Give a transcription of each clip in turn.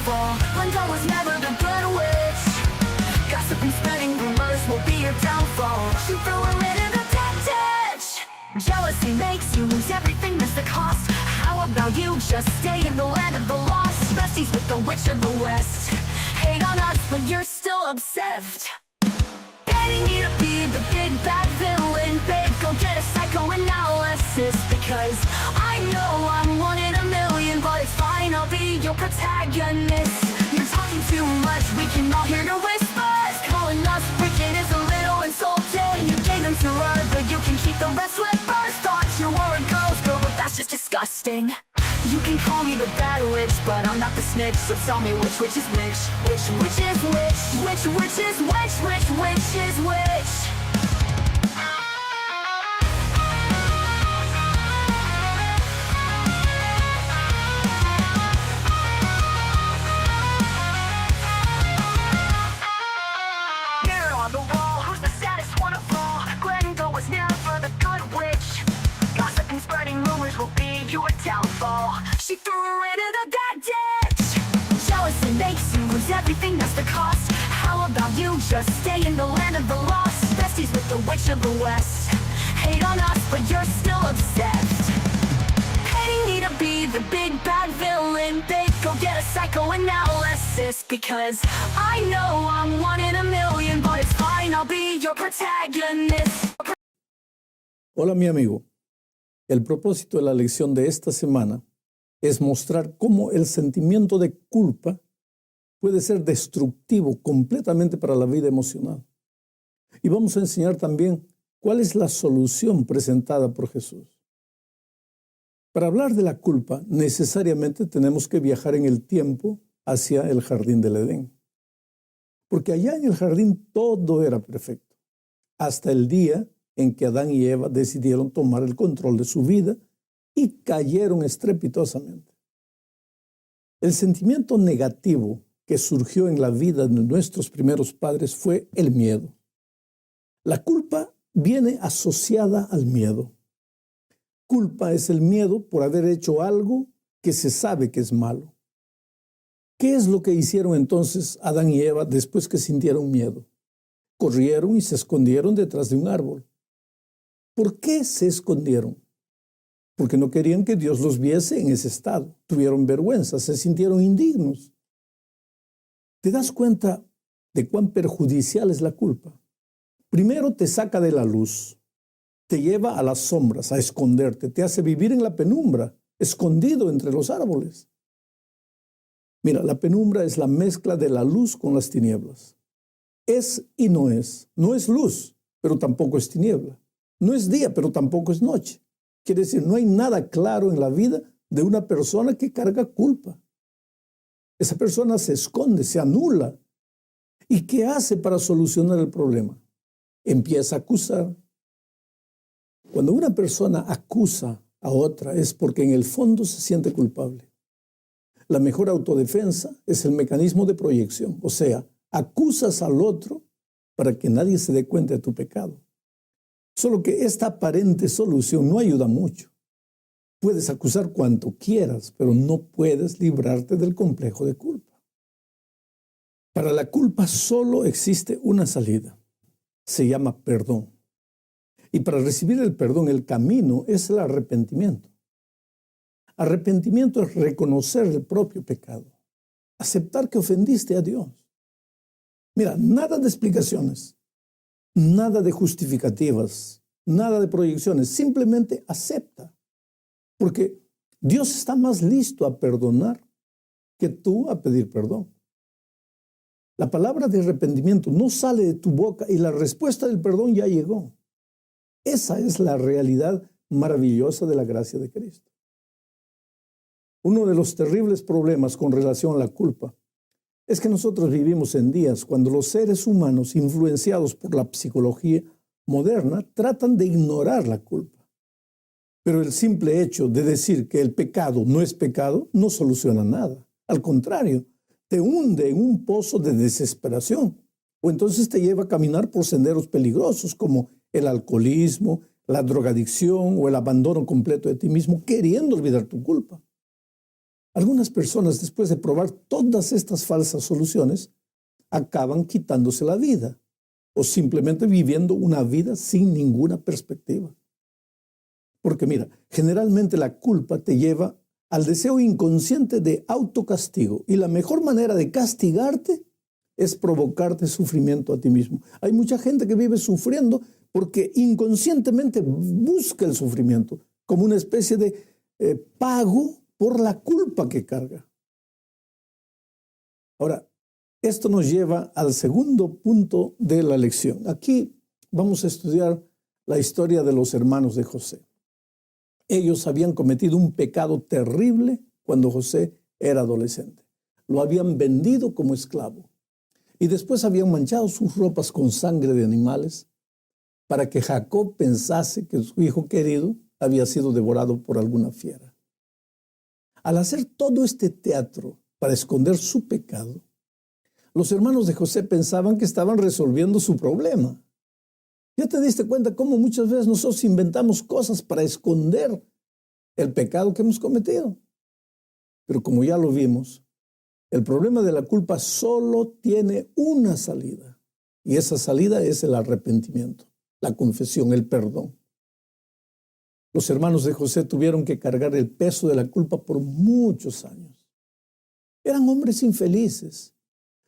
downfall. Linda was never the good witch. Gossip and spreading rumors will be your downfall. She threw her into the dead ditch. Jealousy makes you lose everything, that's the cost. How about you just stay in the land of the lost? Besties with the witch of the west. Hate on us, but you're still obsessed. Getting me to be the big bad villain, babe, go get a psychoanalysis. Because I know I'm one in a million, but it's fine, I'll be your protagonist. You're talking too much, we can all hear your whispers. Calling us wicked is a little insulting. You gave them to her, but you can keep the rest with birds. Thought you were a girl's girl, but that's just disgusting. You can call me the bad witch, but I'm not the snitch. So tell me which is which? Which is which? Which is which is which? Mirror on the wall, who's the saddest one of all? Glenda was never the good witch. Gossip and spreading rumors will be your downfall. She threw her into the dead ditch. Jealousy makes you lose everything, that's the cost. How about you just stay in the land of the lost? Besties with the witch of the west. Hate on us, but you're still obsessed. Hating me to be the big bad villain, babe, go get a psychoanalysis. Because I know I'm one in a million, but it's fine, I'll be your protagonist. Hola mi amigo, el propósito de la lección de esta semana es mostrar cómo el sentimiento de culpa puede ser destructivo completamente para la vida emocional. Y vamos a enseñar también cuál es la solución presentada por Jesús. Para hablar de la culpa, necesariamente tenemos que viajar en el tiempo hacia el jardín del Edén. Porque allá en el jardín todo era perfecto, hasta el día en que Adán y Eva decidieron tomar el control de su vida y cayeron estrepitosamente. El sentimiento negativo que surgió en la vida de nuestros primeros padres fue el miedo. La culpa viene asociada al miedo. Culpa es el miedo por haber hecho algo que se sabe que es malo. ¿Qué es lo que hicieron entonces Adán y Eva después que sintieron miedo? Corrieron y se escondieron detrás de un árbol. ¿Por qué se escondieron? Porque no querían que Dios los viese en ese estado. Tuvieron vergüenza, se sintieron indignos. ¿Te das cuenta de cuán perjudicial es la culpa? Primero te saca de la luz, te lleva a las sombras, a esconderte, te hace vivir en la penumbra, escondido entre los árboles. Mira, la penumbra es la mezcla de la luz con las tinieblas. Es y no es. No es luz, pero tampoco es tiniebla. No es día, pero tampoco es noche. Quiere decir, no hay nada claro en la vida de una persona que carga culpa. Esa persona se esconde, se anula. ¿Y qué hace para solucionar el problema? Empieza a acusar. Cuando una persona acusa a otra es porque en el fondo se siente culpable. La mejor autodefensa es el mecanismo de proyección. O sea, acusas al otro para que nadie se dé cuenta de tu pecado. Solo que esta aparente solución no ayuda mucho. Puedes acusar cuanto quieras, pero no puedes librarte del complejo de culpa. Para la culpa solo existe una salida. Se llama perdón. Y para recibir el perdón, el camino es el arrepentimiento. Arrepentimiento es reconocer el propio pecado. Aceptar que ofendiste a Dios. Mira, nada de explicaciones. Nada de justificativas, nada de proyecciones, simplemente acepta. Porque Dios está más listo a perdonar que tú a pedir perdón. La palabra de arrepentimiento no sale de tu boca y la respuesta del perdón ya llegó. Esa es la realidad maravillosa de la gracia de Cristo. Uno de los terribles problemas con relación a la culpa es que nosotros vivimos en días cuando los seres humanos, influenciados por la psicología moderna, tratan de ignorar la culpa. Pero el simple hecho de decir que el pecado no es pecado no soluciona nada. Al contrario, te hunde en un pozo de desesperación. O entonces te lleva a caminar por senderos peligrosos como el alcoholismo, la drogadicción o el abandono completo de ti mismo, queriendo olvidar tu culpa. Algunas personas, después de probar todas estas falsas soluciones, acaban quitándose la vida o simplemente viviendo una vida sin ninguna perspectiva. Porque mira, generalmente la culpa te lleva al deseo inconsciente de autocastigo y la mejor manera de castigarte es provocarte sufrimiento a ti mismo. Hay mucha gente que vive sufriendo porque inconscientemente busca el sufrimiento como una especie de pago por la culpa que carga. Ahora, esto nos lleva al segundo punto de la lección. Aquí vamos a estudiar la historia de los hermanos de José. Ellos habían cometido un pecado terrible cuando José era adolescente. Lo habían vendido como esclavo y después habían manchado sus ropas con sangre de animales para que Jacob pensase que su hijo querido había sido devorado por alguna fiera. Al hacer todo este teatro para esconder su pecado, los hermanos de José pensaban que estaban resolviendo su problema. ¿Ya te diste cuenta cómo muchas veces nosotros inventamos cosas para esconder el pecado que hemos cometido? Pero como ya lo vimos, el problema de la culpa solo tiene una salida. Y esa salida es el arrepentimiento, la confesión, el perdón. Los hermanos de José tuvieron que cargar el peso de la culpa por muchos años. Eran hombres infelices.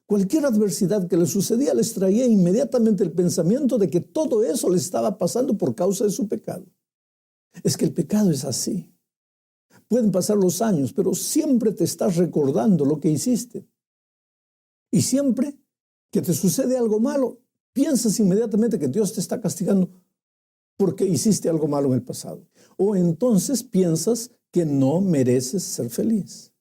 Cualquier adversidad que les sucedía les traía inmediatamente el pensamiento de que todo eso les estaba pasando por causa de su pecado. Es que el pecado es así. Pueden pasar los años, pero siempre te estás recordando lo que hiciste. Y siempre que te sucede algo malo, piensas inmediatamente que Dios te está castigando porque hiciste algo malo en el pasado. O entonces piensas que no mereces ser feliz.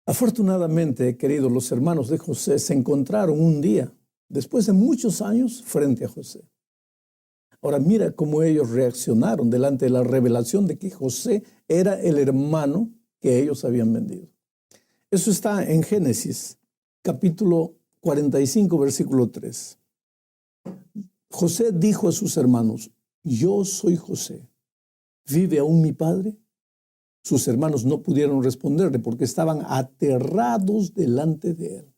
Afortunadamente, queridos, los hermanos de José se encontraron un día, después de muchos años, frente a José. Ahora mira cómo ellos reaccionaron delante de la revelación de que José era el hermano que ellos habían vendido. Eso está en Génesis, capítulo 45, versículo 3. José dijo a sus hermanos: yo soy José. ¿Vive aún mi padre? Sus hermanos no pudieron responderle porque estaban aterrados delante de él.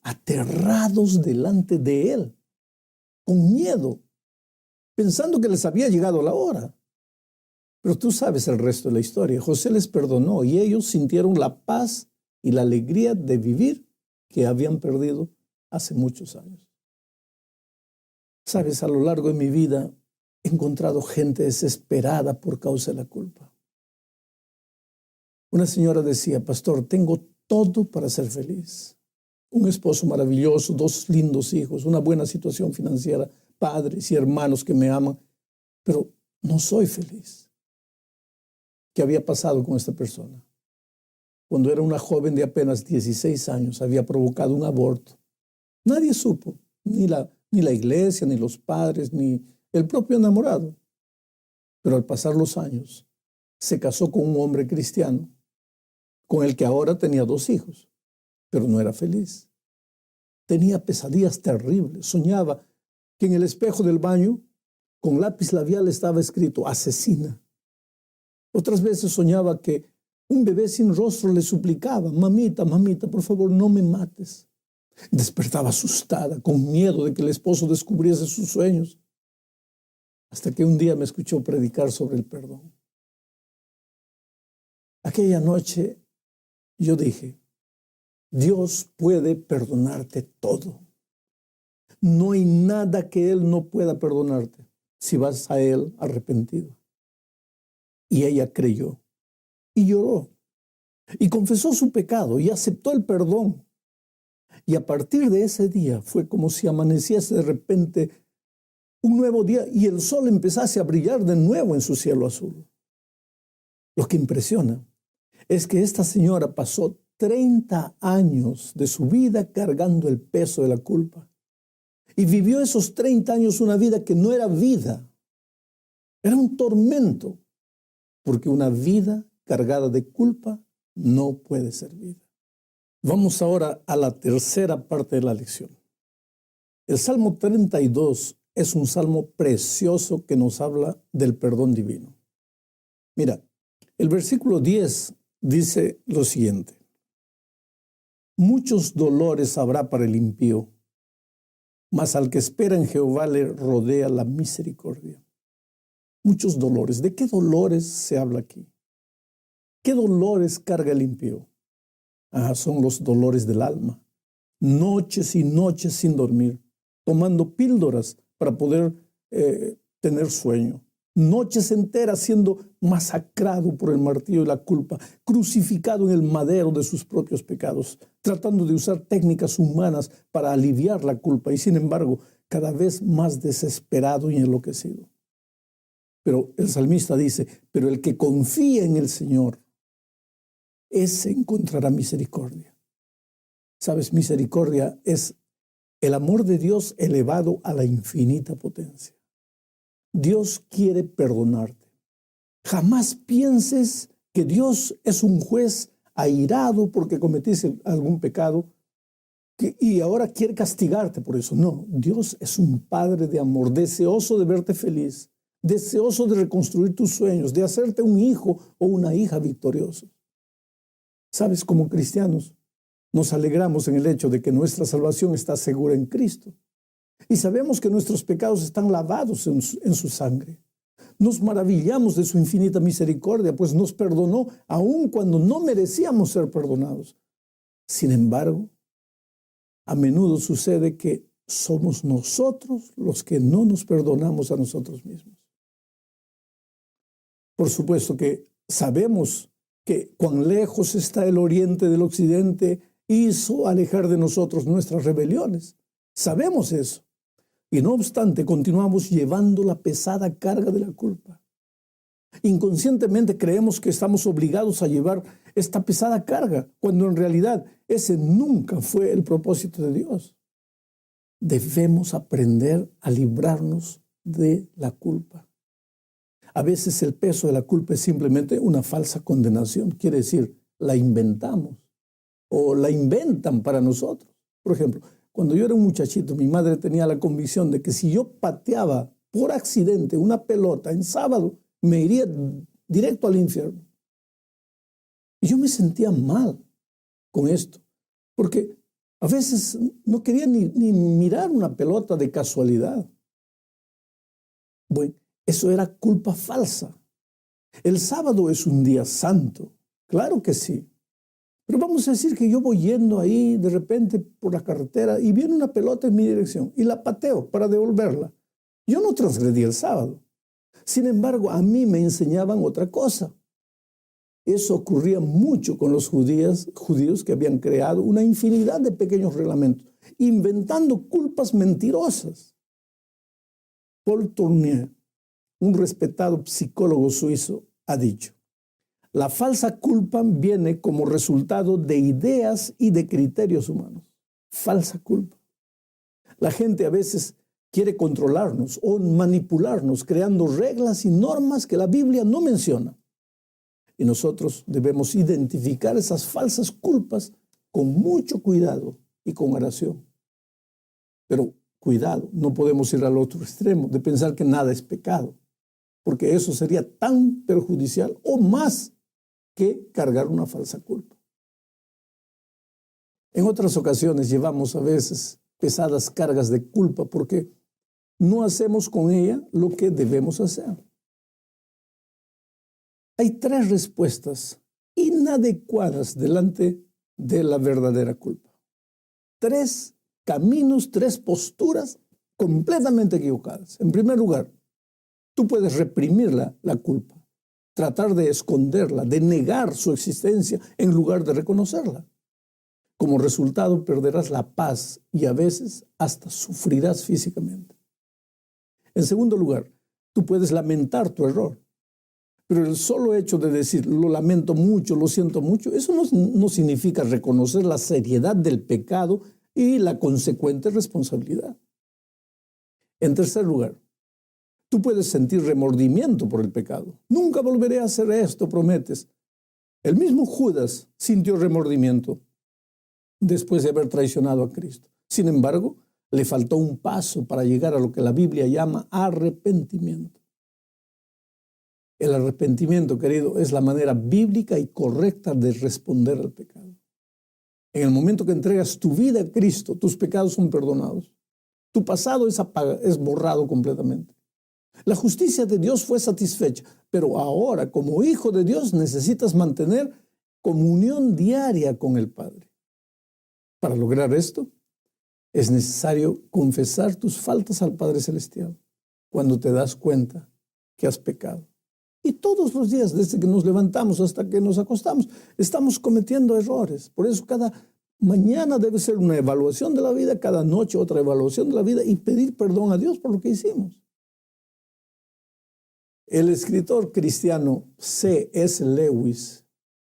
Aterrados delante de él, con miedo, pensando que les había llegado la hora. Pero tú sabes el resto de la historia. José les perdonó y ellos sintieron la paz y la alegría de vivir que habían perdido hace muchos años. Sabes, a lo largo de mi vida he encontrado gente desesperada por causa de la culpa. Una señora decía: pastor, tengo todo para ser feliz. Un esposo maravilloso, 2 lindos hijos, una buena situación financiera, padres y hermanos que me aman, pero no soy feliz. ¿Qué había pasado con esta persona? Cuando era una joven de apenas 16 años, había provocado un aborto. Nadie supo, ni la iglesia, ni los padres, ni el propio enamorado. Pero al pasar los años, se casó con un hombre cristiano, con el que ahora tenía 2 hijos, pero no era feliz. Tenía pesadillas terribles. Soñaba que en el espejo del baño, con lápiz labial, estaba escrito: asesina. Otras veces soñaba que un bebé sin rostro le suplicaba: mamita, mamita, por favor, no me mates. Despertaba asustada, con miedo de que el esposo descubriese sus sueños, hasta que un día me escuchó predicar sobre el perdón. Aquella noche yo dije: Dios puede perdonarte todo. No hay nada que Él no pueda perdonarte si vas a Él arrepentido. Y ella creyó y lloró y confesó su pecado y aceptó el perdón. Y a partir de ese día fue como si amaneciese de repente un nuevo día y el sol empezase a brillar de nuevo en su cielo azul. Lo que impresiona es que esta señora pasó 30 años de su vida cargando el peso de la culpa. Y vivió esos 30 años una vida que no era vida. Era un tormento, porque una vida cargada de culpa no puede ser vida. Vamos ahora a la tercera parte de la lección. El Salmo 32 es un salmo precioso que nos habla del perdón divino. Mira, El versículo 10 dice lo siguiente: muchos dolores habrá para el impío, mas al que espera en Jehová le rodea la misericordia. Muchos dolores. ¿De qué dolores se habla aquí? ¿Qué dolores carga el impío? Son los dolores del alma. Noches y noches sin dormir, tomando píldoras para poder tener sueño. Noches enteras siendo masacrado por el martillo y la culpa, crucificado en el madero de sus propios pecados, tratando de usar técnicas humanas para aliviar la culpa y sin embargo cada vez más desesperado y enloquecido. Pero el salmista dice, pero el que confía en el Señor, ese encontrará misericordia. ¿Sabes? Misericordia es el amor de Dios elevado a la infinita potencia. Dios quiere perdonarte. Jamás pienses que Dios es un juez airado porque cometiste algún pecado y ahora quiere castigarte por eso. No, Dios es un Padre de amor, deseoso de verte feliz, deseoso de reconstruir tus sueños, de hacerte un hijo o una hija victorioso. ¿Sabes? Como cristianos, nos alegramos en el hecho de que nuestra salvación está segura en Cristo. Y sabemos que nuestros pecados están lavados en su sangre. Nos maravillamos de su infinita misericordia, pues nos perdonó aun cuando no merecíamos ser perdonados. Sin embargo, a menudo sucede que somos nosotros los que no nos perdonamos a nosotros mismos. Por supuesto que sabemos que cuán lejos está el oriente del occidente hizo alejar de nosotros nuestras rebeliones. Sabemos eso. Y no obstante, continuamos llevando la pesada carga de la culpa. Inconscientemente creemos que estamos obligados a llevar esta pesada carga, cuando en realidad ese nunca fue el propósito de Dios. Debemos aprender a librarnos de la culpa. A veces el peso de la culpa es simplemente una falsa condenación. Quiere decir, la inventamos o la inventan para nosotros. Por ejemplo, cuando yo era un muchachito, mi madre tenía la convicción de que si yo pateaba por accidente una pelota en sábado, me iría directo al infierno. Y yo me sentía mal con esto, porque a veces no quería ni mirar una pelota de casualidad. Bueno, eso era culpa falsa. El sábado es un día santo, claro que sí. Pero vamos a decir que yo voy yendo ahí de repente por la carretera y viene una pelota en mi dirección y la pateo para devolverla. Yo no transgredí el sábado. Sin embargo, a mí me enseñaban otra cosa. Eso ocurría mucho con los judíos que habían creado una infinidad de pequeños reglamentos, inventando culpas mentirosas. Paul Tournier, un respetado psicólogo suizo, ha dicho: la falsa culpa viene como resultado de ideas y de criterios humanos. Falsa culpa. La gente a veces quiere controlarnos o manipularnos creando reglas y normas que la Biblia no menciona. Y nosotros debemos identificar esas falsas culpas con mucho cuidado y con oración. Pero cuidado, no podemos ir al otro extremo de pensar que nada es pecado, porque eso sería tan perjudicial o más que cargar una falsa culpa. En otras ocasiones llevamos a veces pesadas cargas de culpa porque no hacemos con ella lo que debemos hacer. Hay 3 respuestas inadecuadas delante de la verdadera culpa. 3 caminos, 3 posturas completamente equivocadas. En primer lugar, tú puedes reprimir la culpa, tratar de esconderla, de negar su existencia en lugar de reconocerla. Como resultado, perderás la paz y a veces hasta sufrirás físicamente. En segundo lugar, tú puedes lamentar tu error, pero el solo hecho de decir lo lamento mucho, lo siento mucho, eso no significa reconocer la seriedad del pecado y la consecuente responsabilidad. En tercer lugar, tú puedes sentir remordimiento por el pecado. Nunca volveré a hacer esto, prometes. El mismo Judas sintió remordimiento después de haber traicionado a Cristo. Sin embargo, le faltó un paso para llegar a lo que la Biblia llama arrepentimiento. El arrepentimiento, querido, es la manera bíblica y correcta de responder al pecado. En el momento que entregas tu vida a Cristo, tus pecados son perdonados. Tu pasado es borrado completamente. La justicia de Dios fue satisfecha, pero ahora, como hijo de Dios, necesitas mantener comunión diaria con el Padre. Para lograr esto, es necesario confesar tus faltas al Padre Celestial cuando te das cuenta que has pecado. Y todos los días, desde que nos levantamos hasta que nos acostamos, estamos cometiendo errores. Por eso cada mañana debe ser una evaluación de la vida, cada noche otra evaluación de la vida y pedir perdón a Dios por lo que hicimos. El escritor cristiano C.S. Lewis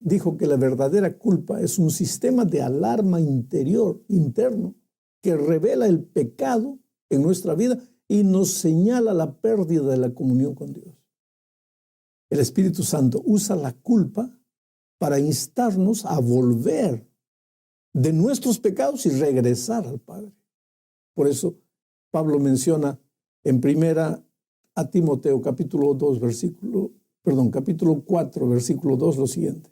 dijo que la verdadera culpa es un sistema de alarma interno, que revela el pecado en nuestra vida y nos señala la pérdida de la comunión con Dios. El Espíritu Santo usa la culpa para instarnos a volver de nuestros pecados y regresar al Padre. Por eso Pablo menciona en primera a Timoteo capítulo 4, versículo 2 lo siguiente: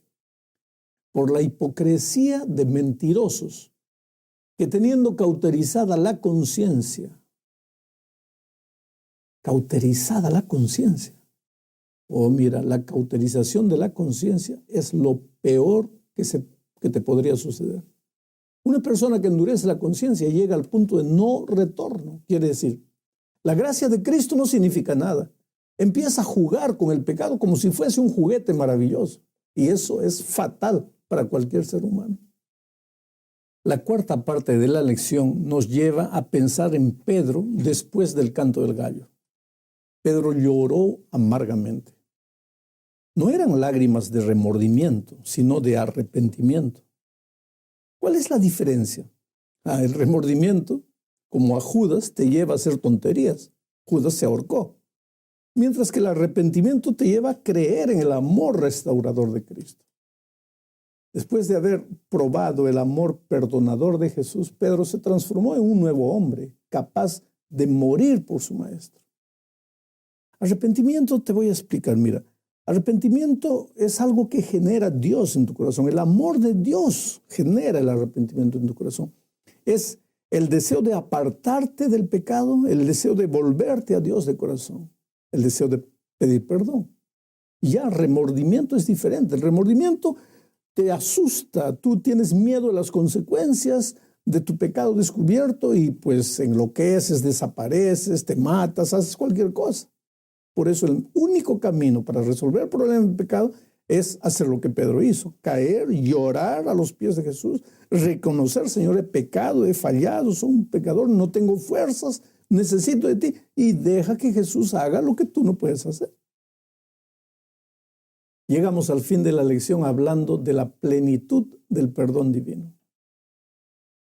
por la hipocresía de mentirosos que teniendo cauterizada la conciencia, mira, la cauterización de la conciencia es lo peor que te podría suceder. Una persona que endurece la conciencia llega al punto de no retorno. Quiere decir, la gracia de Cristo no significa nada. Empieza a jugar con el pecado como si fuese un juguete maravilloso. Y eso es fatal para cualquier ser humano. La cuarta parte de la lección nos lleva a pensar en Pedro después del canto del gallo. Pedro lloró amargamente. No eran lágrimas de remordimiento, sino de arrepentimiento. ¿Cuál es la diferencia? El remordimiento, como a Judas, te lleva a hacer tonterías. Judas se ahorcó. Mientras que el arrepentimiento te lleva a creer en el amor restaurador de Cristo. Después de haber probado el amor perdonador de Jesús, Pedro se transformó en un nuevo hombre, capaz de morir por su maestro. Arrepentimiento, te voy a explicar, mira. Arrepentimiento es algo que genera Dios en tu corazón. El amor de Dios genera el arrepentimiento en tu corazón. Es el deseo de apartarte del pecado, el deseo de volverte a Dios de corazón, el deseo de pedir perdón. Ya, remordimiento es diferente. El remordimiento te asusta, tú tienes miedo de las consecuencias de tu pecado descubierto y pues enloqueces, desapareces, te matas, haces cualquier cosa. Por eso el único camino para resolver el problema del pecado es hacer lo que Pedro hizo: caer, llorar a los pies de Jesús, reconocer: Señor, he pecado, he fallado, soy un pecador, no tengo fuerzas, necesito de ti, y deja que Jesús haga lo que tú no puedes hacer. Llegamos al fin de la lección hablando de la plenitud del perdón divino.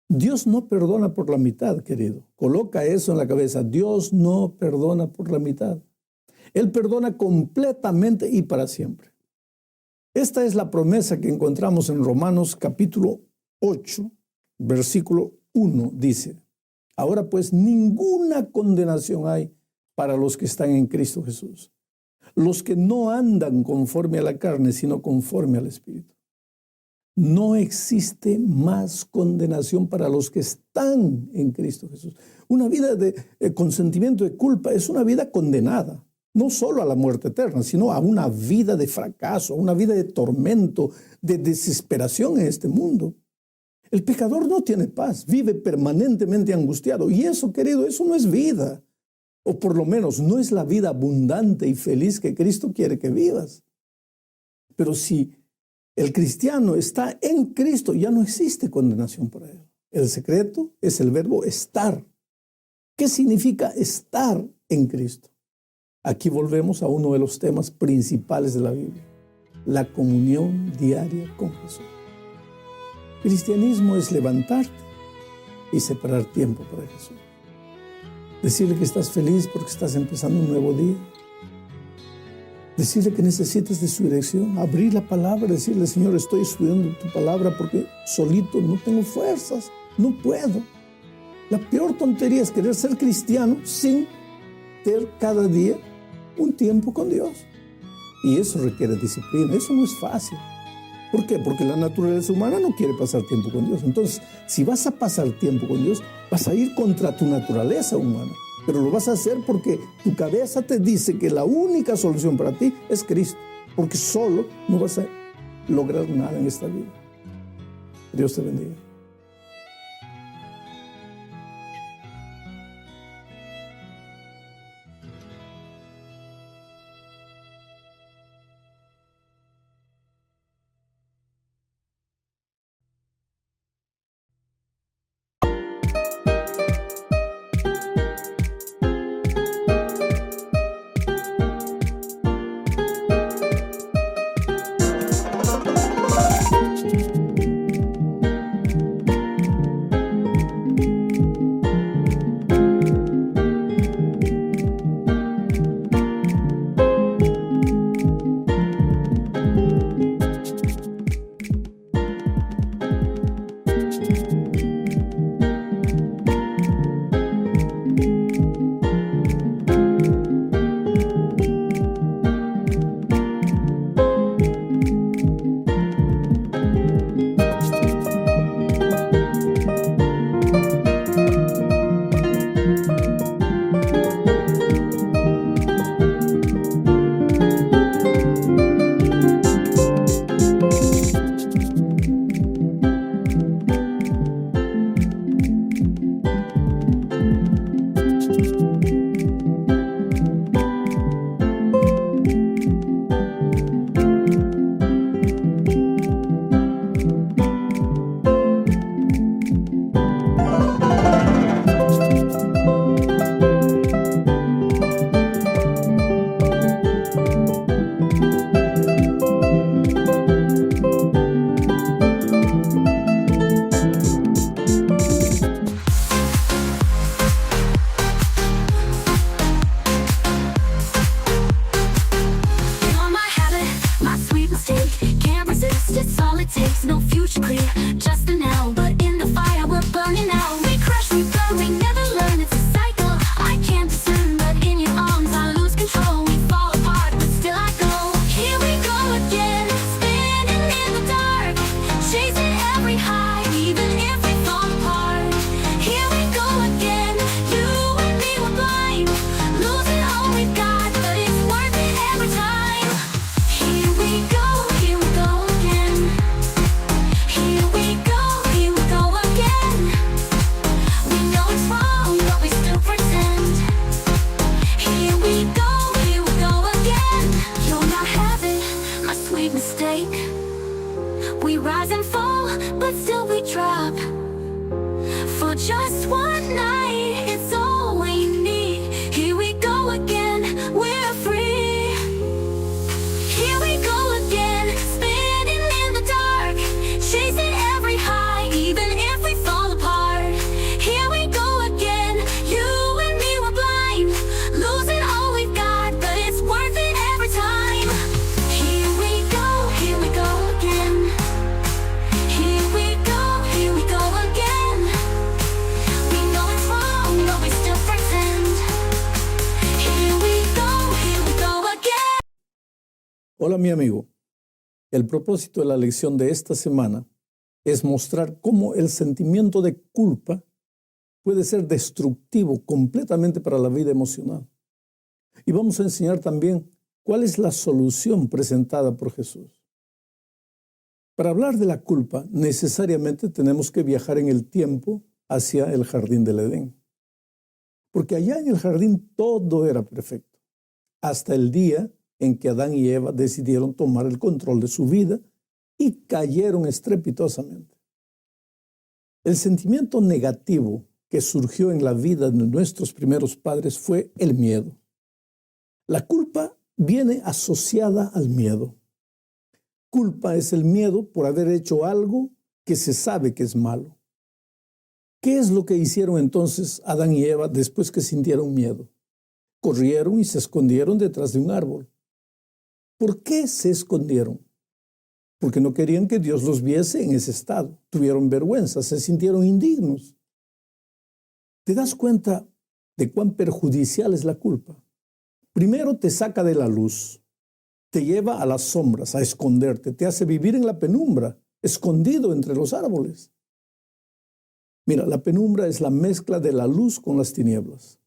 Dios no perdona por la mitad, querido. Coloca eso en la cabeza. Dios no perdona por la mitad. Él perdona completamente y para siempre. Esta es la promesa que encontramos en Romanos capítulo 8, versículo 1. Dice: ahora pues ninguna condenación hay para los que están en Cristo Jesús, los que no andan conforme a la carne, sino conforme al Espíritu. No existe más condenación para los que están en Cristo Jesús. Una vida de consentimiento de culpa es una vida condenada, no solo a la muerte eterna, sino a una vida de fracaso, a una vida de tormento, de desesperación en este mundo. El pecador no tiene paz, vive permanentemente angustiado. Y eso, querido, eso no es vida. O por lo menos no es la vida abundante y feliz que Cristo quiere que vivas. Pero si el cristiano está en Cristo, ya no existe condenación para él. El secreto es el verbo estar. ¿Qué significa estar en Cristo? Aquí volvemos a uno de los temas principales de la Biblia: la comunión diaria con Jesús. Cristianismo es levantarte y separar tiempo para Jesús. Decirle que estás feliz porque estás empezando un nuevo día. Decirle que necesitas de su dirección. Abrir la palabra, decirle: Señor, estoy estudiando tu palabra porque solito no tengo fuerzas, no puedo. La peor tontería es querer ser cristiano sin tener cada día un tiempo con Dios. Y eso requiere disciplina. Eso no es fácil. ¿Por qué? Porque la naturaleza humana no quiere pasar tiempo con Dios. Entonces, si vas a pasar tiempo con Dios, vas a ir contra tu naturaleza humana. Pero lo vas a hacer porque tu cabeza te dice que la única solución para ti es Cristo. Porque solo no vas a lograr nada en esta vida. Dios te bendiga. Takes no future clear, just the now. But in the fire we're burning out. We crush, we burn, we never learn. It's a cycle. I can't discern, but in your arms I lose control. We fall apart, but still I go. Here we go again, standing in the dark, chasing every high, even if we fall apart. Here we go again, you and me were blind, losing all we've got, but it's worth it every time. Here we go again. Here we go again. We know it's wrong, but we still pretend. Here we go again. You'll not have it, my sweet mistake. We rise and fall, but still we drop. For just one night, it's all we need. Here we go again, we're free. Here we go again, spinning in the dark, chasing every high, even if we fall apart. Here we go again, you and me were blind, losing all we've got, but it's worth it every time. Here we go again. Here we go again. We know it's wrong, but we still pretend. Here we go again. Hola, mi amigo. El propósito de la lección de esta semana es mostrar cómo el sentimiento de culpa puede ser destructivo completamente para la vida emocional. Y vamos a enseñar también cuál es la solución presentada por Jesús. Para hablar de la culpa, necesariamente tenemos que viajar en el tiempo hacia el jardín del Edén. Porque allá en el jardín todo era perfecto, hasta el día en que Adán y Eva decidieron tomar el control de su vida y cayeron estrepitosamente. El sentimiento negativo que surgió en la vida de nuestros primeros padres fue el miedo. La culpa viene asociada al miedo. Culpa es el miedo por haber hecho algo que se sabe que es malo. ¿Qué es lo que hicieron entonces Adán y Eva después que sintieron miedo? Corrieron y se escondieron detrás de un árbol. ¿Por qué se escondieron? Porque no querían que Dios los viese en ese estado. Tuvieron vergüenza, se sintieron indignos. ¿Te das cuenta de cuán perjudicial es la culpa? Primero te saca de la luz. te lleva a las sombras, a esconderte, te hace vivir en la penumbra, escondido entre los árboles. Mira, la penumbra es la mezcla de la luz con las tinieblas.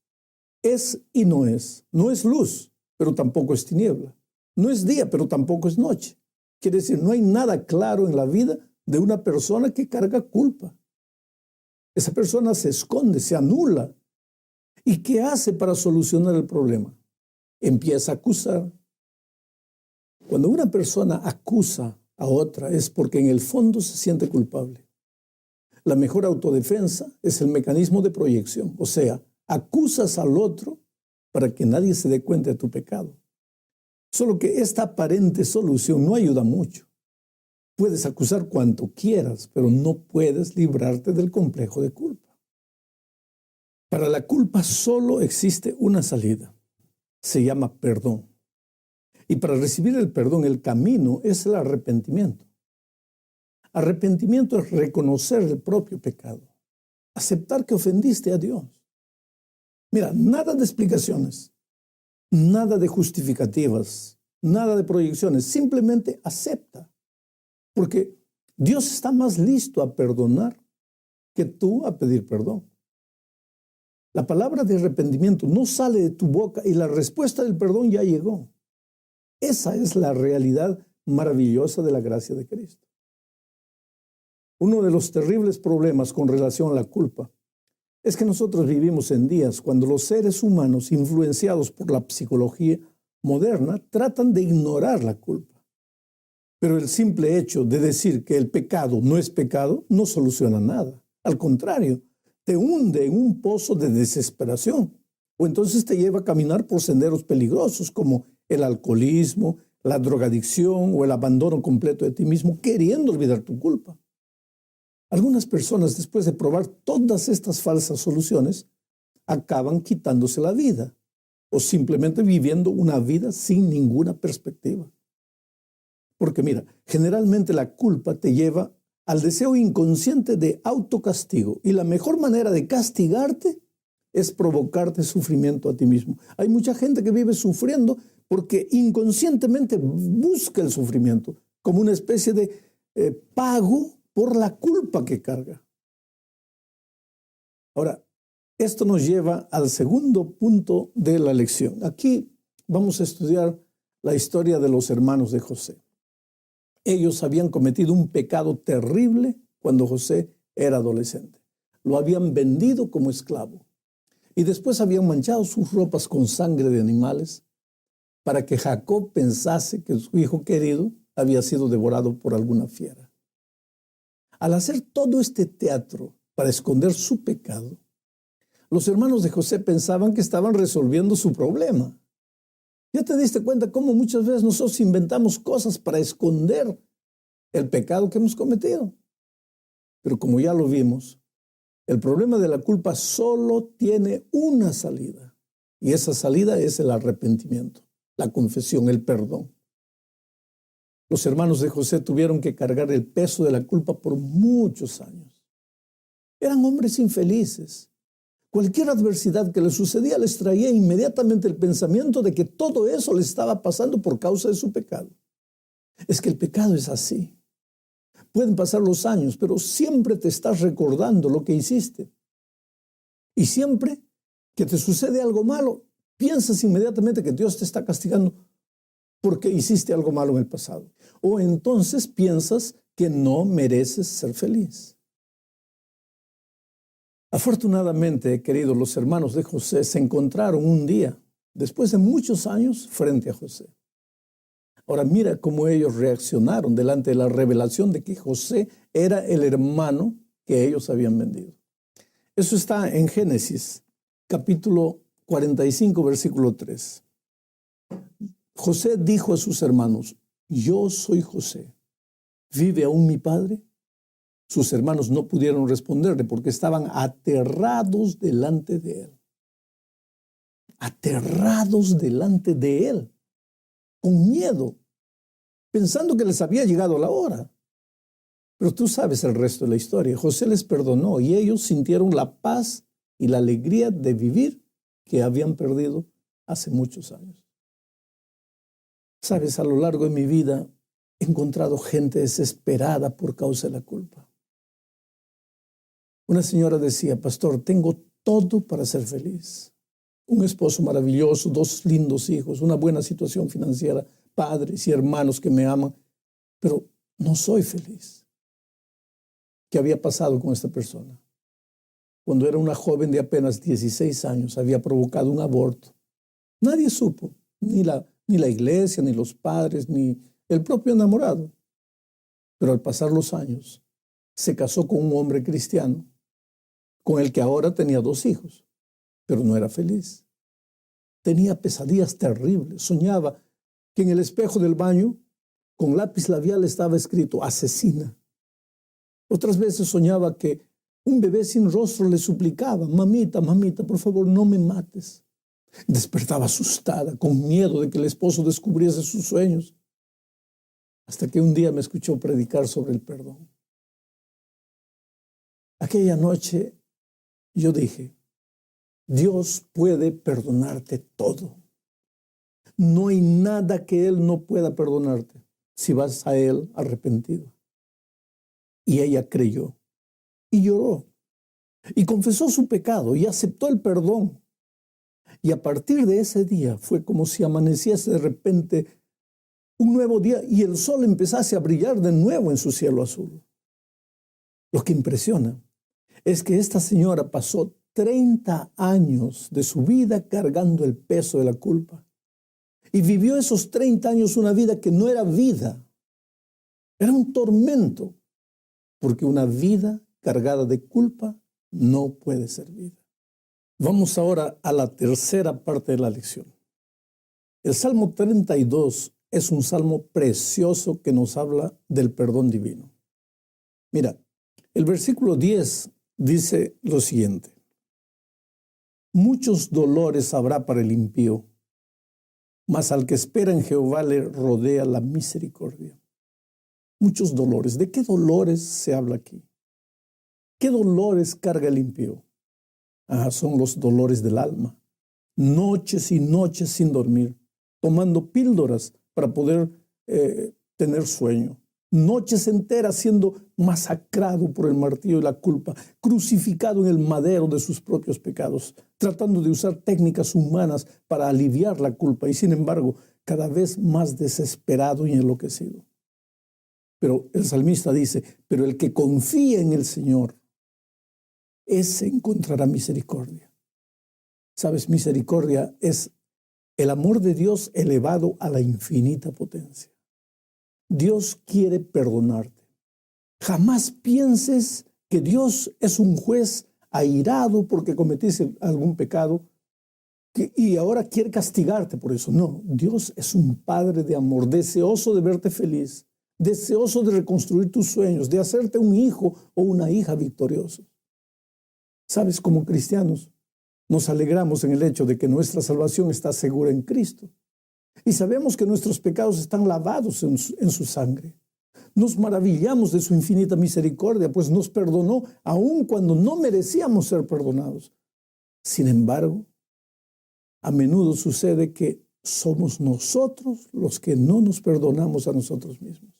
Es y no es. No es luz, pero tampoco es tiniebla. No es día, pero tampoco es noche. Quiere decir, no hay nada claro en la vida de una persona que carga culpa. Esa persona se esconde, se anula. ¿Y qué hace para solucionar el problema? Empieza a acusar. Cuando una persona acusa a otra es porque en el fondo se siente culpable. La mejor autodefensa es el mecanismo de proyección. O sea, acusas al otro para que nadie se dé cuenta de tu pecado. Solo que esta aparente solución no ayuda mucho. Puedes acusar cuanto quieras, pero no puedes librarte del complejo de culpa. Para la culpa solo existe una salida. Se llama perdón. Y para recibir el perdón, el camino es el arrepentimiento. Arrepentimiento es reconocer el propio pecado. Aceptar que ofendiste a Dios. Mira, nada de explicaciones, nada de justificativas, nada de proyecciones. Simplemente acepta. Porque Dios está más listo a perdonar que tú a pedir perdón. La palabra de arrepentimiento no sale de tu boca y la respuesta del perdón ya llegó. Esa es la realidad maravillosa de la gracia de Cristo. Uno de los terribles problemas con relación a la culpa es que nosotros vivimos en días cuando los seres humanos, influenciados por la psicología moderna, tratan de ignorar la culpa. Pero el simple hecho de decir que el pecado no es pecado no soluciona nada. Al contrario, te hunde en un pozo de desesperación. O entonces te lleva a caminar por senderos peligrosos como el alcoholismo, la drogadicción o el abandono completo de ti mismo, queriendo olvidar tu culpa. Algunas personas, después de probar todas estas falsas soluciones, acaban quitándose la vida o simplemente viviendo una vida sin ninguna perspectiva. Porque mira, generalmente la culpa te lleva al deseo inconsciente de autocastigo y la mejor manera de castigarte es provocarte sufrimiento a ti mismo. Hay mucha gente que vive sufriendo porque inconscientemente busca el sufrimiento como una especie de pago por la culpa que carga. Ahora, esto nos lleva al segundo punto de la lección. Aquí vamos a estudiar la historia de los hermanos de José. Ellos habían cometido un pecado terrible cuando José era adolescente. Lo habían vendido como esclavo. Y después habían manchado sus ropas con sangre de animales para que Jacob pensase que su hijo querido había sido devorado por alguna fiera. Al hacer todo este teatro para esconder su pecado, los hermanos de José pensaban que estaban resolviendo su problema. ¿Ya te diste cuenta cómo muchas veces nosotros inventamos cosas para esconder el pecado que hemos cometido? Pero como ya lo vimos, el problema de la culpa solo tiene una salida. Y esa salida es el arrepentimiento, la confesión, el perdón. Los hermanos de José tuvieron que cargar el peso de la culpa por muchos años. Eran hombres infelices. Cualquier adversidad que les sucedía les traía inmediatamente el pensamiento de que todo eso les estaba pasando por causa de su pecado. Es que el pecado es así. Pueden pasar los años, pero siempre te estás recordando lo que hiciste. Y siempre que te sucede algo malo, piensas inmediatamente que Dios te está castigando porque hiciste algo malo en el pasado. O entonces piensas que no mereces ser feliz. Afortunadamente, queridos, los hermanos de José se encontraron un día, después de muchos años, frente a José. Ahora mira cómo ellos reaccionaron delante de la revelación de que José era el hermano que ellos habían vendido. Eso está en Génesis, capítulo 45, versículo 3. José dijo a sus hermanos: yo soy José. ¿Vive aún mi padre? Sus hermanos no pudieron responderle porque estaban aterrados delante de él. Aterrados delante de él, con miedo, pensando que les había llegado la hora. Pero tú sabes el resto de la historia. José les perdonó y ellos sintieron la paz y la alegría de vivir que habían perdido hace muchos años. Sabes, a lo largo de mi vida he encontrado gente desesperada por causa de la culpa. Una señora decía: pastor, tengo todo para ser feliz. Un esposo maravilloso, 2 lindos hijos, una buena situación financiera, padres y hermanos que me aman, pero no soy feliz. ¿Qué había pasado con esta persona? Cuando era una joven de apenas 16 años, había provocado un aborto. Nadie supo, ni la iglesia, ni los padres, ni el propio enamorado. Pero al pasar los años, se casó con un hombre cristiano, con el que ahora tenía 2 hijos, pero no era feliz. Tenía pesadillas terribles. Soñaba que en el espejo del baño, con lápiz labial, estaba escrito: asesina. Otras veces soñaba que un bebé sin rostro le suplicaba: mamita, mamita, por favor, no me mates. Despertaba asustada, con miedo de que el esposo descubriese sus sueños, hasta que un día me escuchó predicar sobre el perdón. Aquella noche yo dije: Dios puede perdonarte todo. No hay nada que Él no pueda perdonarte si vas a Él arrepentido. Y ella creyó y lloró y confesó su pecado y aceptó el perdón. Y a partir de ese día fue como si amaneciese de repente un nuevo día y el sol empezase a brillar de nuevo en su cielo azul. Lo que impresiona es que esta señora pasó 30 años de su vida cargando el peso de la culpa. Y vivió esos 30 años una vida que no era vida. Era un tormento, porque una vida cargada de culpa no puede ser vida. Vamos ahora a la tercera parte de la lección. El Salmo 32 es un salmo precioso que nos habla del perdón divino. Mira, el versículo 10 dice lo siguiente: muchos dolores habrá para el impío, mas al que espera en Jehová le rodea la misericordia. Muchos dolores. ¿De qué dolores se habla aquí? ¿Qué dolores carga el impío? Son los dolores del alma. Noches y noches sin dormir, tomando píldoras para poder tener sueño. Noches enteras siendo masacrado por el martillo de la culpa, crucificado en el madero de sus propios pecados, tratando de usar técnicas humanas para aliviar la culpa y sin embargo cada vez más desesperado y enloquecido. Pero el salmista dice: pero el que confía en el Señor, ese encontrará misericordia. ¿Sabes? Misericordia es el amor de Dios elevado a la infinita potencia. Dios quiere perdonarte. Jamás pienses que Dios es un juez airado porque cometiste algún pecado y ahora quiere castigarte por eso. No, Dios es un Padre de amor, deseoso de verte feliz, deseoso de reconstruir tus sueños, de hacerte un hijo o una hija victorioso. ¿Sabes? Como cristianos, nos alegramos en el hecho de que nuestra salvación está segura en Cristo. Y sabemos que nuestros pecados están lavados en su sangre. Nos maravillamos de su infinita misericordia, pues nos perdonó aun cuando no merecíamos ser perdonados. Sin embargo, a menudo sucede que somos nosotros los que no nos perdonamos a nosotros mismos.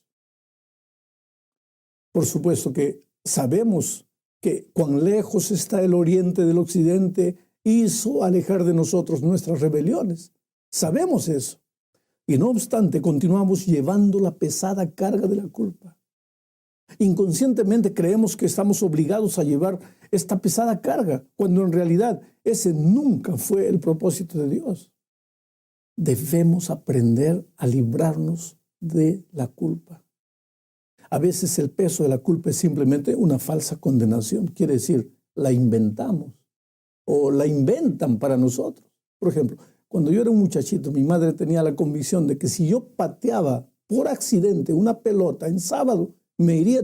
Por supuesto que sabemos que cuán lejos está el oriente del occidente hizo alejar de nosotros nuestras rebeliones. Sabemos eso. Y no obstante, continuamos llevando la pesada carga de la culpa. Inconscientemente creemos que estamos obligados a llevar esta pesada carga, cuando en realidad ese nunca fue el propósito de Dios. Debemos aprender a librarnos de la culpa. A veces el peso de la culpa es simplemente una falsa condenación. Quiere decir, la inventamos o la inventan para nosotros. Por ejemplo, cuando yo era un muchachito, mi madre tenía la convicción de que si yo pateaba por accidente una pelota en sábado, me iría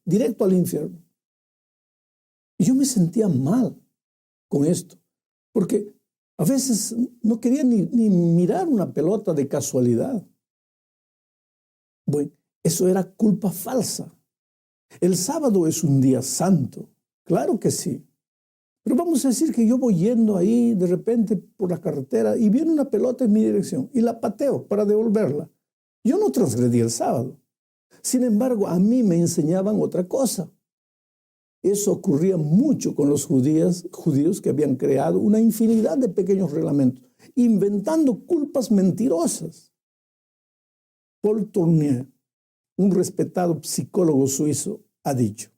directo al infierno. Y yo me sentía mal con esto, porque a veces no quería ni mirar una pelota de casualidad. Bueno, eso era culpa falsa. El sábado es un día santo, claro que sí. Pero vamos a decir que yo voy yendo ahí de repente por la carretera y viene una pelota en mi dirección y la pateo para devolverla. Yo no transgredí el sábado. Sin embargo, a mí me enseñaban otra cosa. Eso ocurría mucho con los judíos que habían creado una infinidad de pequeños reglamentos, inventando culpas mentirosas. Paul Tournier, un respetado psicólogo suizo, ha dicho: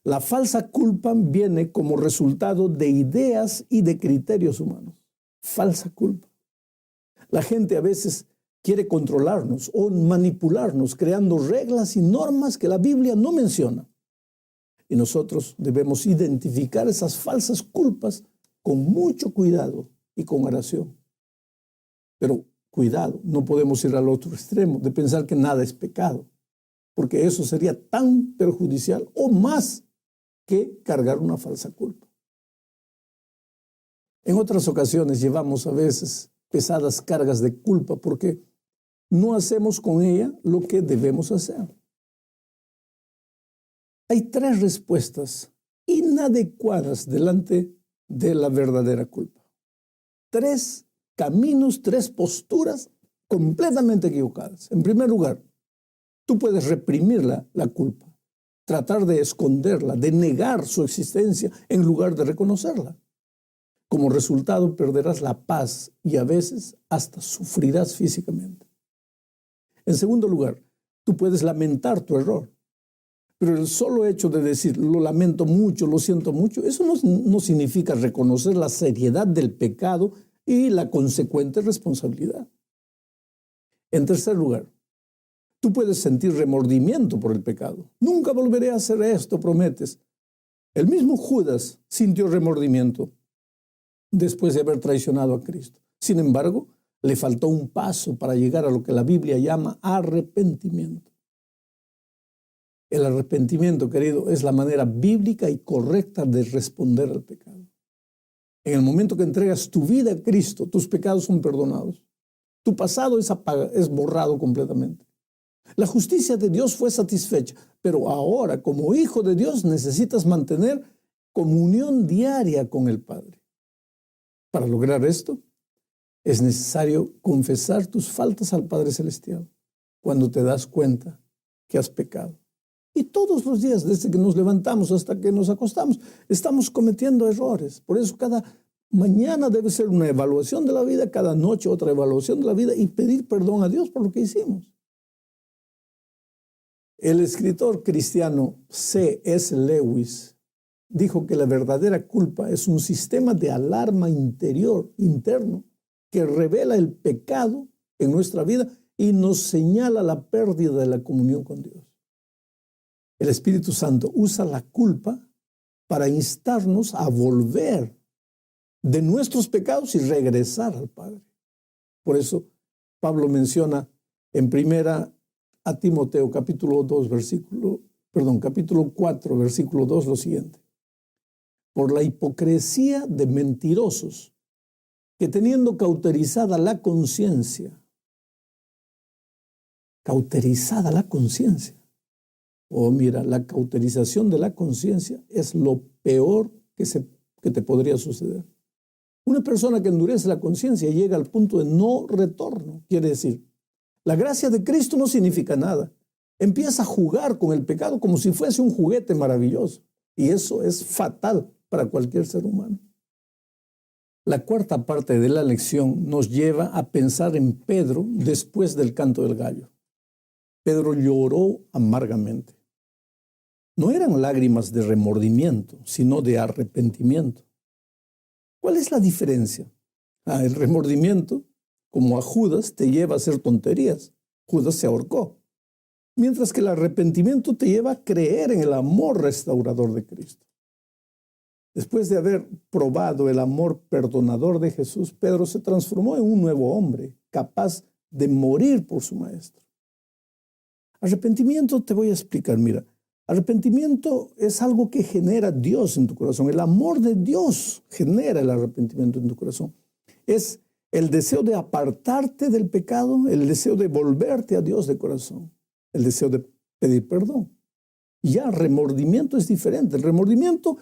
la falsa culpa viene como resultado de ideas y de criterios humanos. Falsa culpa. La gente a veces quiere controlarnos o manipularnos creando reglas y normas que la Biblia no menciona. Y nosotros debemos identificar esas falsas culpas con mucho cuidado y con oración. Pero cuidado, no podemos ir al otro extremo de pensar que nada es pecado, porque eso sería tan perjudicial o más que cargar una falsa culpa. En otras ocasiones llevamos a veces pesadas cargas de culpa porque no hacemos con ella lo que debemos hacer. Hay 3 respuestas inadecuadas delante de la verdadera culpa. 3 caminos, 3 posturas completamente equivocadas. En primer lugar, tú puedes reprimir la culpa, tratar de esconderla, de negar su existencia en lugar de reconocerla. Como resultado, perderás la paz y a veces hasta sufrirás físicamente. En segundo lugar, tú puedes lamentar tu error. Pero el solo hecho de decir, lo lamento mucho, lo siento mucho, eso no significa reconocer la seriedad del pecado y la consecuente responsabilidad. En tercer lugar, tú puedes sentir remordimiento por el pecado. Nunca volveré a hacer esto, prometes. El mismo Judas sintió remordimiento después de haber traicionado a Cristo. Sin embargo, le faltó un paso para llegar a lo que la Biblia llama arrepentimiento. El arrepentimiento, querido, es la manera bíblica y correcta de responder al pecado. En el momento que entregas tu vida a Cristo, tus pecados son perdonados. Tu pasado es borrado completamente. La justicia de Dios fue satisfecha, pero ahora, como hijo de Dios, necesitas mantener comunión diaria con el Padre. Para lograr esto, es necesario confesar tus faltas al Padre Celestial cuando te das cuenta que has pecado. Y todos los días, desde que nos levantamos hasta que nos acostamos, estamos cometiendo errores. Por eso cada mañana debe ser una evaluación de la vida, cada noche otra evaluación de la vida y pedir perdón a Dios por lo que hicimos. El escritor cristiano C.S. Lewis dijo que la verdadera culpa es un sistema de alarma interno, que revela el pecado en nuestra vida y nos señala la pérdida de la comunión con Dios. El Espíritu Santo usa la culpa para instarnos a volver de nuestros pecados y regresar al Padre. Por eso Pablo menciona en primera a Timoteo capítulo 4, versículo 2 lo siguiente: por la hipocresía de mentirosos, que teniendo cauterizada la conciencia, oh, mira, la cauterización de la conciencia es lo peor que te podría suceder. Una persona que endurece la conciencia llega al punto de no retorno. Quiere decir, la gracia de Cristo no significa nada. Empieza a jugar con el pecado como si fuese un juguete maravilloso. Y eso es fatal para cualquier ser humano. La cuarta parte de la lección nos lleva a pensar en Pedro después del canto del gallo. Pedro lloró amargamente. No eran lágrimas de remordimiento, sino de arrepentimiento. ¿Cuál es la diferencia? El remordimiento, como a Judas, te lleva a hacer tonterías. Judas se ahorcó. Mientras que el arrepentimiento te lleva a creer en el amor restaurador de Cristo. Después de haber probado el amor perdonador de Jesús, Pedro se transformó en un nuevo hombre, capaz de morir por su maestro. Arrepentimiento, te voy a explicar, mira. Arrepentimiento es algo que genera Dios en tu corazón. El amor de Dios genera el arrepentimiento en tu corazón. Es el deseo de apartarte del pecado, el deseo de volverte a Dios de corazón, el deseo de pedir perdón. Ya, remordimiento es diferente. El remordimiento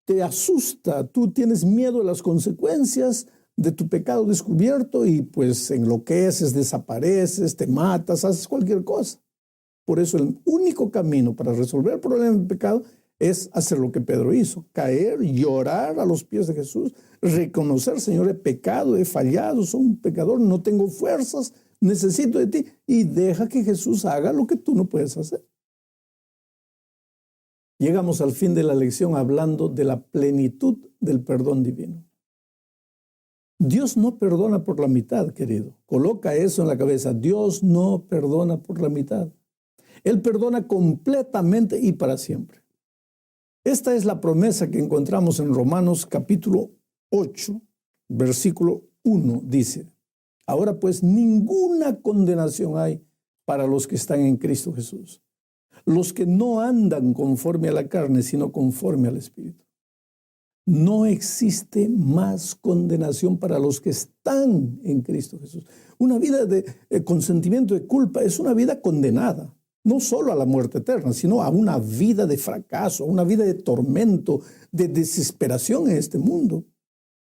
te asusta, tú tienes miedo de las consecuencias, de tu pecado descubierto y pues enloqueces, desapareces, te matas, haces cualquier cosa. Por eso el único camino para resolver el problema del pecado es hacer lo que Pedro hizo, caer, llorar a los pies de Jesús, reconocer, Señor, he pecado, he fallado, soy un pecador, no tengo fuerzas, necesito de ti, y deja que Jesús haga lo que tú no puedes hacer. Llegamos al fin de la lección hablando de la plenitud del perdón divino. Dios no perdona por la mitad, querido. Coloca eso en la cabeza. Dios no perdona por la mitad. Él perdona completamente y para siempre. Esta es la promesa que encontramos en Romanos capítulo 8, versículo 1. Dice, ahora pues ninguna condenación hay para los que están en Cristo Jesús. Los que no andan conforme a la carne, sino conforme al Espíritu. No existe más condenación para los que están en Cristo Jesús. Una vida de consentimiento de culpa es una vida condenada. No solo a la muerte eterna, sino a una vida de fracaso, a una vida de tormento, de desesperación en este mundo.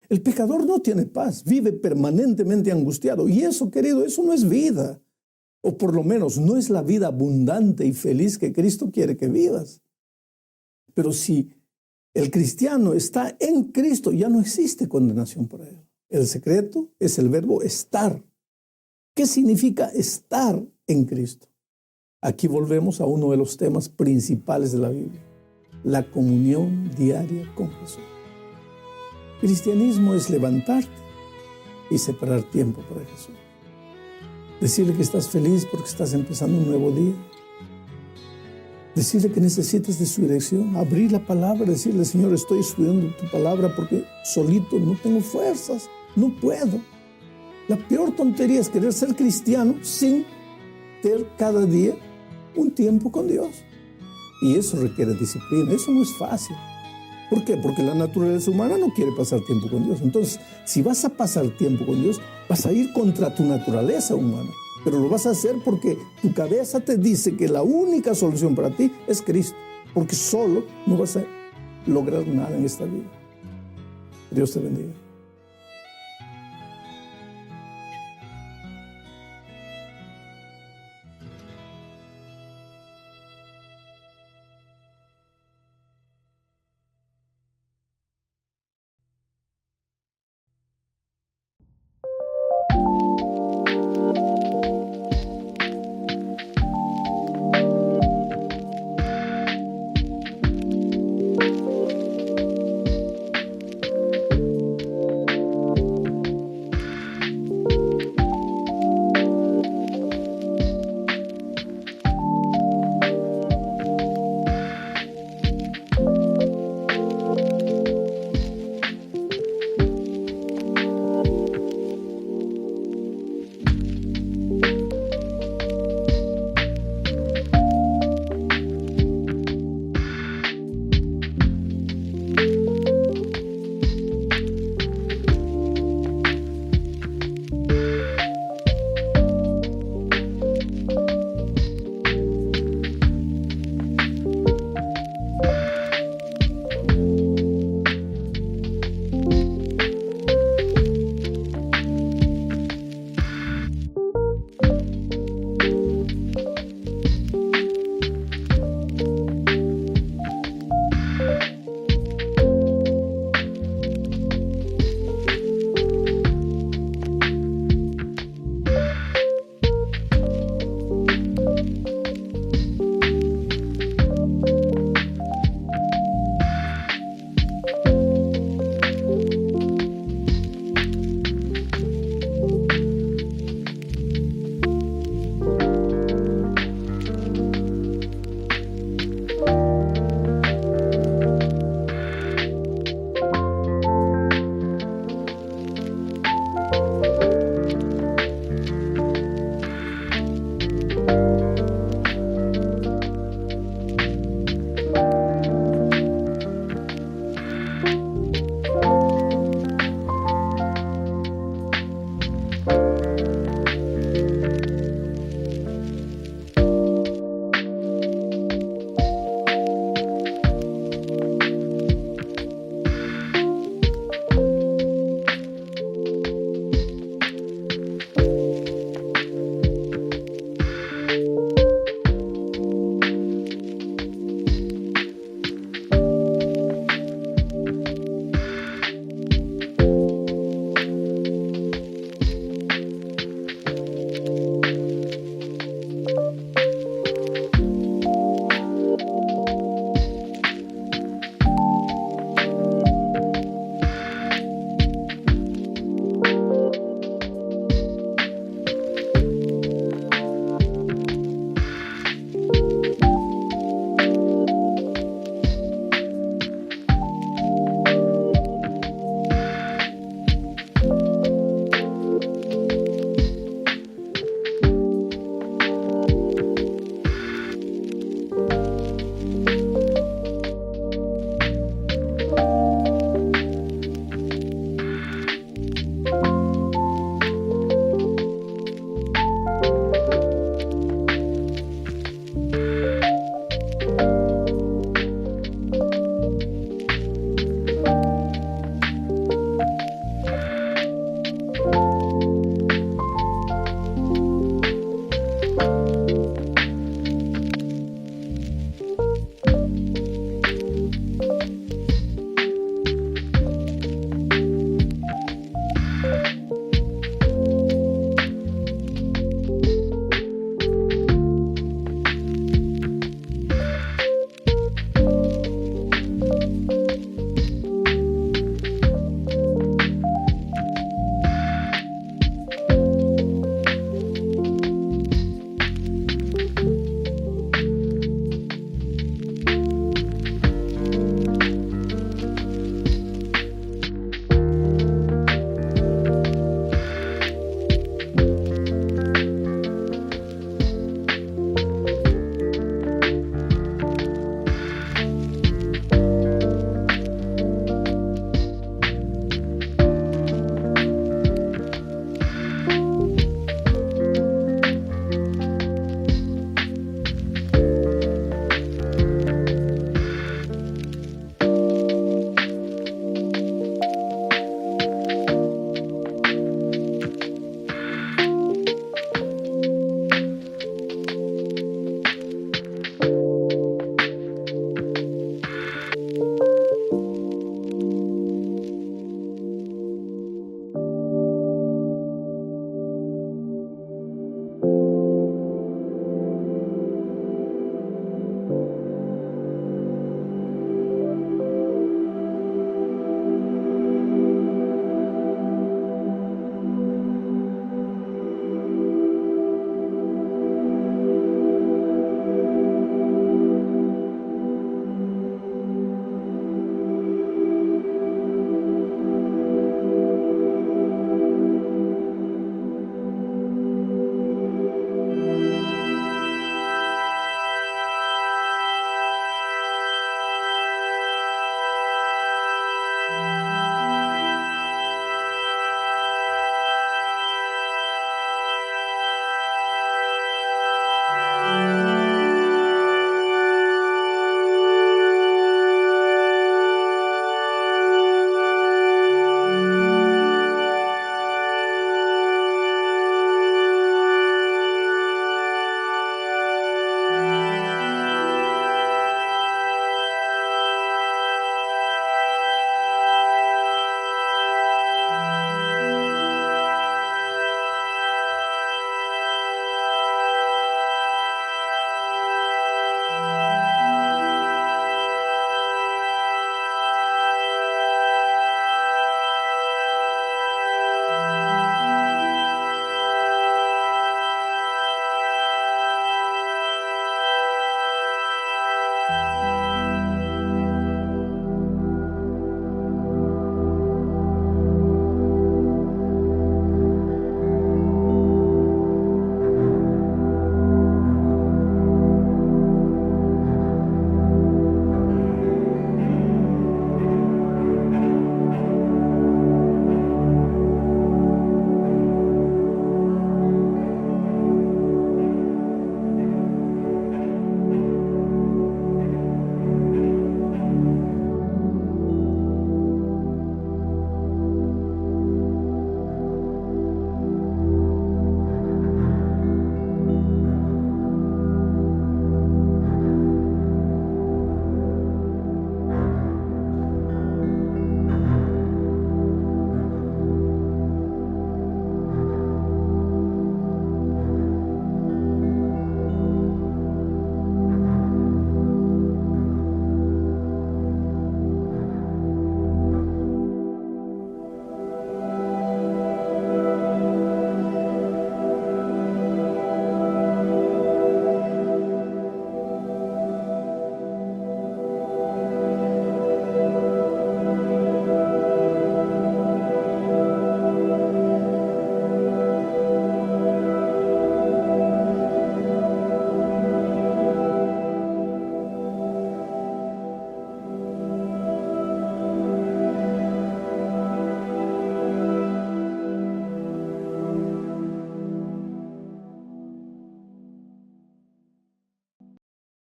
El pecador no tiene paz, vive permanentemente angustiado. Y eso, querido, eso no es vida. O por lo menos no es la vida abundante y feliz que Cristo quiere que vivas. Pero si el cristiano está en Cristo, ya no existe condenación para él. El secreto es el verbo estar. ¿Qué significa estar en Cristo? Aquí volvemos a uno de los temas principales de la Biblia, la comunión diaria con Jesús. Cristianismo es levantarte y separar tiempo para Jesús. Decirle que estás feliz porque estás empezando un nuevo día. Decirle que necesitas de su dirección, abrir la palabra, decirle, Señor, estoy estudiando tu palabra porque solito no tengo fuerzas, no puedo. La peor tontería es querer ser cristiano sin tener cada día un tiempo con Dios. Y eso requiere disciplina, eso no es fácil. ¿Por qué? Porque la naturaleza humana no quiere pasar tiempo con Dios. Entonces, si vas a pasar tiempo con Dios, vas a ir contra tu naturaleza humana. Pero lo vas a hacer porque tu cabeza te dice que la única solución para ti es Cristo. Porque solo no vas a lograr nada en esta vida. Dios te bendiga.